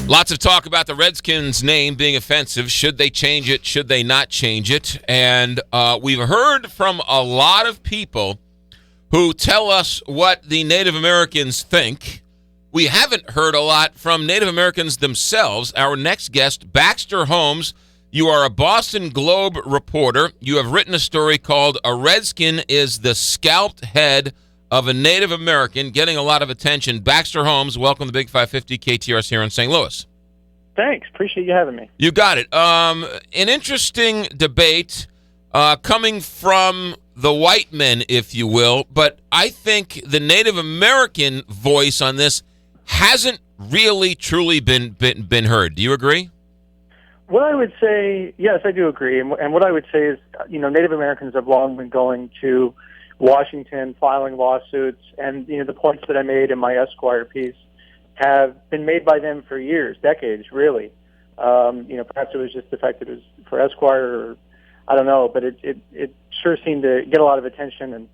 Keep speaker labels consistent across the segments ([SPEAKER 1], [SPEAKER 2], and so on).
[SPEAKER 1] Lots of talk about the Redskins' name being offensive. Should they change it? Should they not change it? And we've heard from a lot of people who tell us what the Native Americans think. We haven't heard a lot from Native Americans themselves. Our next guest, Baxter Holmes, you are a Boston Globe reporter. You have written a story called "A Redskin is the Scalped Head of a Native American," getting a lot of attention. Baxter Holmes, welcome to Big 550 KTRS here in St. Louis.
[SPEAKER 2] Thanks. Appreciate you having me.
[SPEAKER 1] You got it. An interesting debate coming from the white men, if you will, but I think the Native American voice on this hasn't really, truly been heard. Do you agree?
[SPEAKER 2] What I would say, yes, I do agree. And what I would say is, Native Americans have long been going to Washington, filing lawsuits, and the points that I made in my Esquire piece have been made by them for years, decades, really. Perhaps it was just the fact that it was for Esquire, or I don't know, but it sure seemed to get a lot of attention and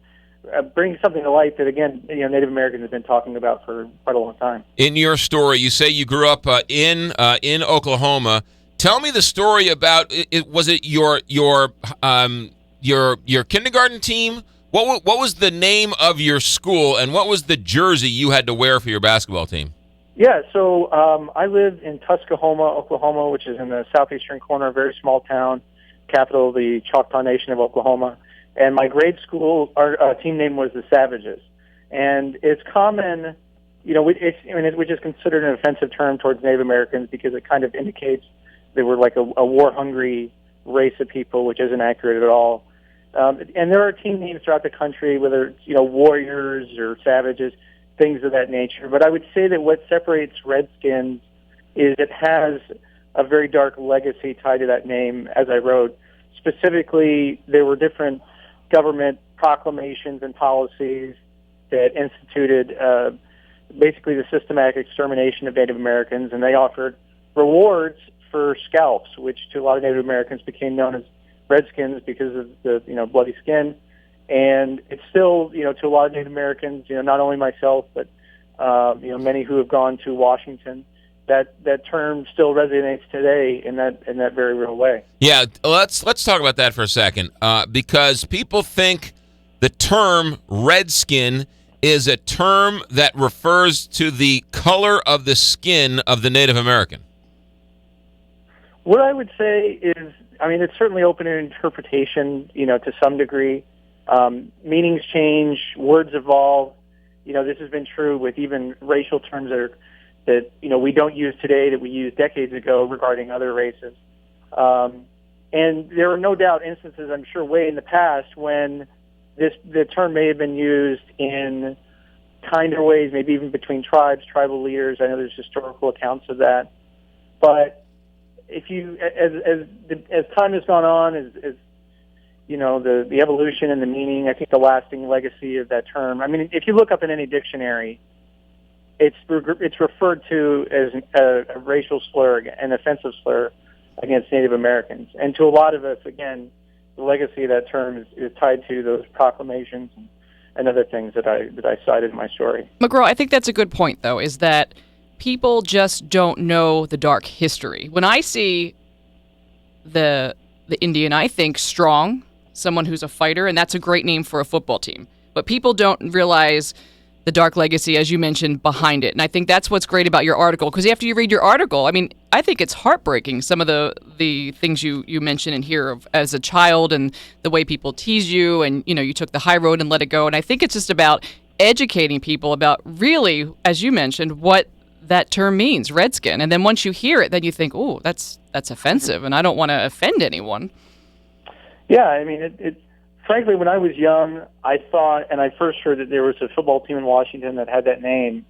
[SPEAKER 2] bring something to light that, again, Native Americans have been talking about for quite a long time. In
[SPEAKER 1] your story, you say you grew up in Oklahoma. Tell me the story about it. Was it your kindergarten team? What was the name of your school, and what was the jersey you had to wear for your basketball team?
[SPEAKER 2] Yeah, so I lived in Tuskahoma, Oklahoma, which is in the southeastern corner, a very small town, capital of the Choctaw Nation of Oklahoma. And my grade school, our team name was the Savages. And it's common, which is considered an offensive term towards Native Americans because it kind of indicates they were like a war-hungry race of people, which isn't accurate at all. And there are team names throughout the country, whether it's, Warriors or Savages, things of that nature. But I would say that what separates Redskins is it has a very dark legacy tied to that name, as I wrote. Specifically, there were different government proclamations and policies that instituted basically the systematic extermination of Native Americans, and they offered rewards for scalps, which to a lot of Native Americans became known as Redskins because of the bloody skin. And it's still to a lot of Native Americans, not only myself but many who have gone to Washington, that term still resonates today in that very real way.
[SPEAKER 1] Yeah, let's talk about that for a second, because people think the term Redskin is a term that refers to the color of the skin of the Native American.
[SPEAKER 2] What I would say is, it's certainly open to interpretation, to some degree. Meanings change, words evolve. This has been true with even racial terms that we don't use today that we used decades ago regarding other races. And there are no doubt instances, I'm sure, way in the past when the term may have been used in kinder ways, maybe even between tribes, tribal leaders. I know there's historical accounts of that. But if you, as time has gone on, as the evolution and the meaning, I think the lasting legacy of that term. If you look up in any dictionary, it's referred to as a racial slur, an offensive slur against Native Americans. And to a lot of us, again, the legacy of that term is tied to those proclamations and other things that I cited in my story.
[SPEAKER 3] McGraw, I think that's a good point, though, is that people just don't know the dark history. When I see the Indian, I think strong, someone who's a fighter, and that's a great name for a football team. But people don't realize the dark legacy, as you mentioned, behind it. And I think that's what's great about your article, because after you read your article, I think it's heartbreaking, some of the things you mention in here of, as a child, and the way people tease you, and you took the high road and let it go. And I think it's just about educating people about really, as you mentioned, what that term means, Redskin. And then once you hear it, then you think, oh, that's offensive, and I don't want to offend anyone.
[SPEAKER 2] Yeah, frankly, when I was young, I thought, and I first heard that there was a football team in Washington that had that name,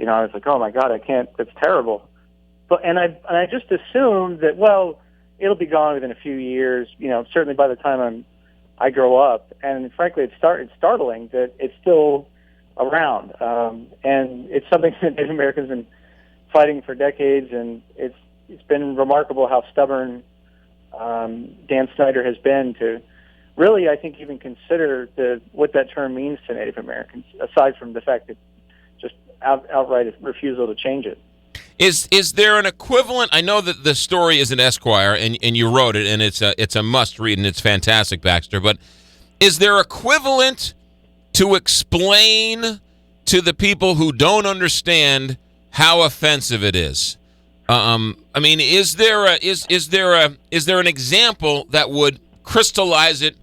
[SPEAKER 2] I was like, oh my God, I can't, that's terrible. But I just assumed that, well, it'll be gone within a few years, certainly by the time I grow up. And frankly, it's startling that it's still around. And it's something that Native Americans have been fighting for decades, and it's been remarkable how stubborn Dan Snyder has been to really, I think, even consider what that term means to Native Americans, aside from the fact that just outright refusal to change it.
[SPEAKER 1] Is there an equivalent? I know that the story is an Esquire, and you wrote it, and it's a must read, and it's fantastic, Baxter. But is there equivalent to explain to the people who don't understand how offensive it is? I mean, is there an example that would crystallize it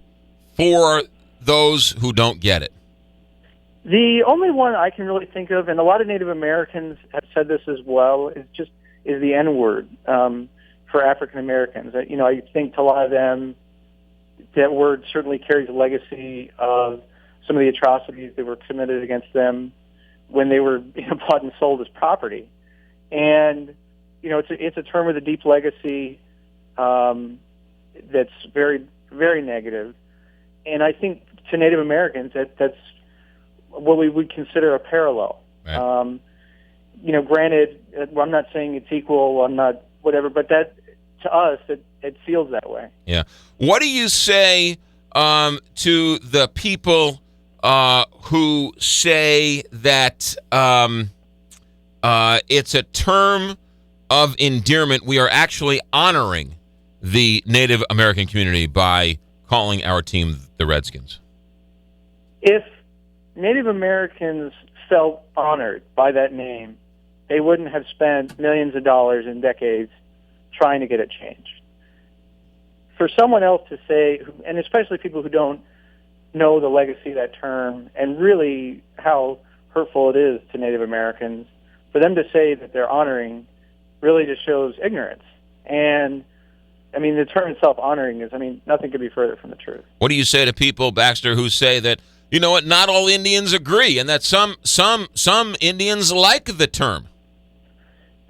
[SPEAKER 1] for those who don't get it?
[SPEAKER 2] The only one I can really think of, and a lot of Native Americans have said this as well, is the N-word for African Americans. You know, I think to a lot of them, that word certainly carries a legacy of some of the atrocities that were committed against them when they were bought and sold as property. And you know, it's a term with a deep legacy that's very, very negative. And I think to Native Americans, that's what we would consider a parallel.
[SPEAKER 1] Right.
[SPEAKER 2] You know, granted, I'm not saying it's equal, I'm not whatever, but that to us, it feels that way.
[SPEAKER 1] Yeah. What do you say to the people who say that it's a term of endearment? We are actually honoring the Native American community by calling our team the Redskins.
[SPEAKER 2] If Native Americans felt honored by that name, they wouldn't have spent millions of dollars in decades trying to get it changed. For someone else to say, and especially people who don't know the legacy of that term and really how hurtful it is to Native Americans, for them to say that they're honoring really just shows ignorance. And, I mean, the term itself, honoring, is, I mean, nothing could be further from the truth.
[SPEAKER 1] What do you say to people, Baxter, who say that, you know what, not all Indians agree, and that some Indians like the term?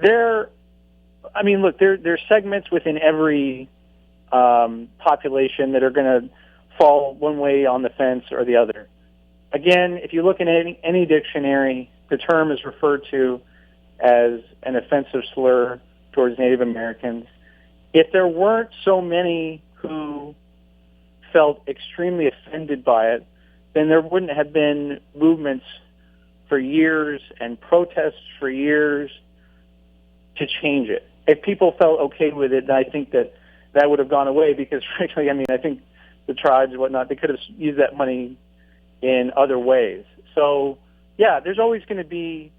[SPEAKER 2] I mean, look, there's segments within every population that are going to fall one way on the fence or the other. Again, if you look in any dictionary, the term is referred to as an offensive slur towards Native Americans. If there weren't so many who felt extremely offended by it, then there wouldn't have been movements for years and protests for years to change it. If people felt okay with it, then I think that would have gone away because, frankly, I mean, I think the tribes and whatnot, they could have used that money in other ways. So, yeah, there's always going to be,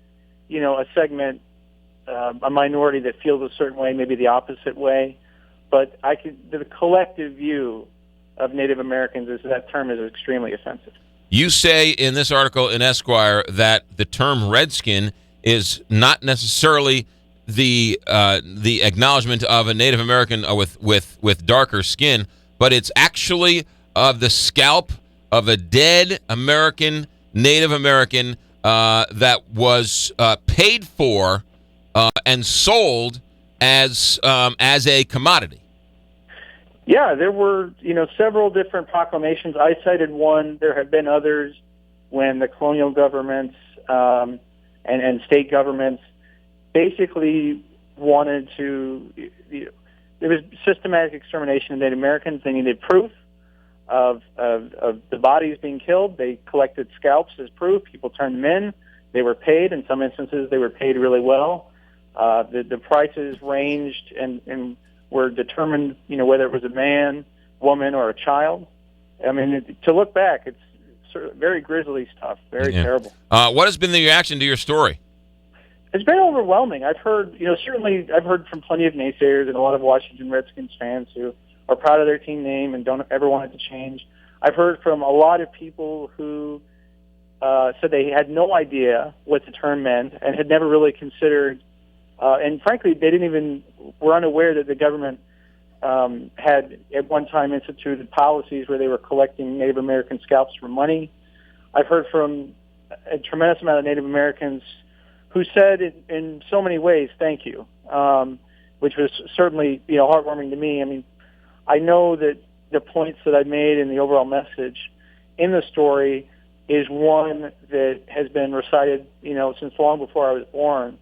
[SPEAKER 2] you know, a segment, a minority that feels a certain way, maybe the opposite way. But the collective view of Native Americans is that term is extremely offensive.
[SPEAKER 1] You say in this article in Esquire that the term Redskin is not necessarily the acknowledgement of a Native American with darker skin, but it's actually of the scalp of a dead Native American that was paid for and sold as a commodity.
[SPEAKER 2] Yeah, there were, you know, several different proclamations. I cited one. There have been others when the colonial governments and state governments basically wanted to. There was systematic extermination of Native Americans. They needed proof of the bodies being killed. They collected scalps as proof. People turned them in. They were paid. In some instances, they were paid really well. The prices ranged and were determined, you know, whether it was a man, woman, or a child. I mean, to look back, it's sort of very grisly stuff, very terrible.
[SPEAKER 1] What has been the reaction to your story?
[SPEAKER 2] It's been overwhelming. I've heard, you know, certainly I've heard from plenty of naysayers and a lot of Washington Redskins fans who are proud of their team name and don't ever want it to change. I've heard from a lot of people who said they had no idea what the term meant and had never really considered, and frankly, they were unaware that the government had at one time instituted policies where they were collecting Native American scalps for money. I've heard from a tremendous amount of Native Americans who said in so many ways, thank you, which was certainly, you know, heartwarming to me. I mean, I know that the points that I made in the overall message in the story is one that has been recited, you know, since long before I was born.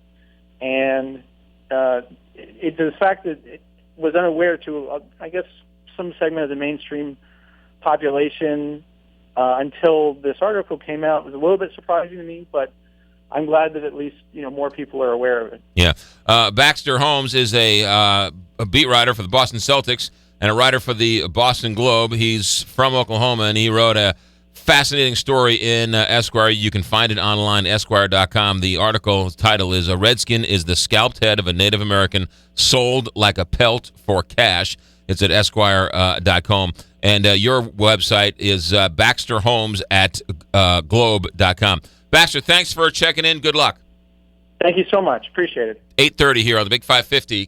[SPEAKER 2] And the fact that it was unaware to, I guess, some segment of the mainstream population until this article came out was a little bit surprising to me, but I'm glad that at least more people are aware of it.
[SPEAKER 1] Yeah. Baxter Holmes is a beat writer for the Boston Celtics and a writer for the Boston Globe. He's from Oklahoma, and he wrote a fascinating story in Esquire. You can find it online, Esquire.com. The article title is Redskin is the scalped head of a Native American sold like a pelt for cash. It's at Esquire.com. And your website is BaxterHolmes at Globe.com. Baxter, thanks for checking in. Good luck.
[SPEAKER 2] Thank you so much. Appreciate it.
[SPEAKER 1] 8:30 here on the Big 550.